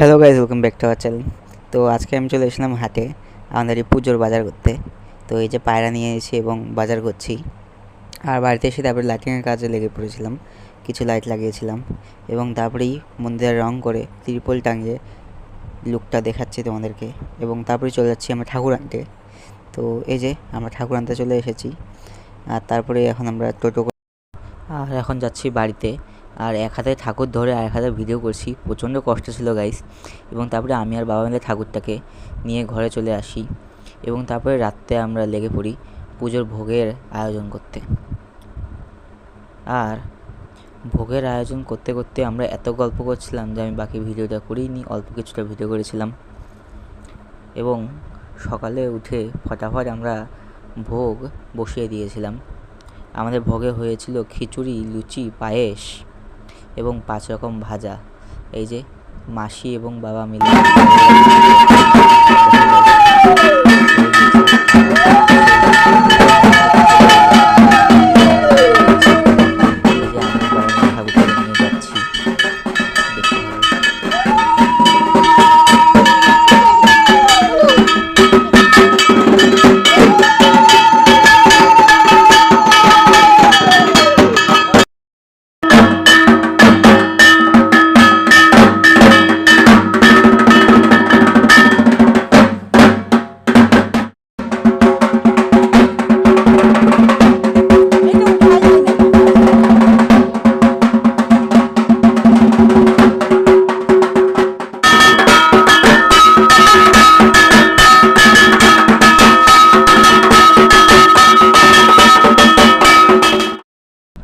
Hello guys, welcome back to our channel. তো আজকে আমি চলে এসেছিলাম হাটে আমাদের এই পুজোর বাজার করতে। তো এই যে পায়রা নিয়ে এসেছি এবং বাজার করছি। আর বাড়িতে এসে তারপরে লাইটিংয়ের কাজে লেগে পড়েছিলাম, কিছু লাইট লাগিয়েছিলাম এবং তারপরেই মন্দিরে রং করে ত্রিপল টাঙিয়ে লুকটা দেখাচ্ছি তোমাদেরকে। এবং তারপরে চলে যাচ্ছি আমরা ঠাকুর আনতে। তো এই যে আমরা ঠাকুর আনতে চলে এসেছি। আর তারপরে এখন আমরা টোটো আর এখন যাচ্ছি বাড়িতে। আর এক হাতে ঠাকুর ধরে আর এক হাতে ভিডিও করছি, প্রচণ্ড কষ্ট ছিল গাইস। এবং তারপরে আমি আর বাবা মিলে ঠাকুরটাকে নিয়ে ঘরে চলে আসি এবং তারপরে রাত্রে আমরা লেগে পড়ি পুজোর ভোগের আয়োজন করতে। আর ভোগের আয়োজন করতে করতে আমরা এত গল্প করছিলাম যে আমি বাকি ভিডিওটা করিনি, অল্প কিছুটা ভিডিও করেছিলাম। এবং সকালে উঠে ফটাফট আমরা ভোগ বসিয়ে দিয়েছিলাম। আমাদের ভোগে হয়েছিল খিচুড়ি, লুচি, পায়েস এবং 5 রকম ভাজা। এই যে মাসি এবং বাবা মিলে নিয়ে যাচ্ছি।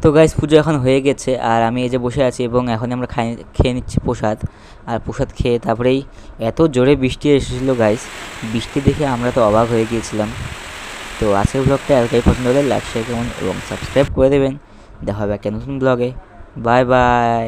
তো গাইস, পুজো এখন হয়ে গেছে আর আমি এই যে বসে আছি এবং এখন আমরা খেয়ে নিচ্ছি প্রসাদ। আর প্রসাদ খেয়ে তারপরেই এত জোরে বৃষ্টি এসেছিলো গাইস, বৃষ্টি দেখে আমরা তো অবাক হয়ে গিয়েছিলাম। তো আজকের ব্লগটা এতটাই পছন্দ হলে লাইক, শেয়ার, কমেন্ট এবং সাবস্ক্রাইব করে দেবেন। দেখা হবে একটা নতুন ব্লগে। Bye bye.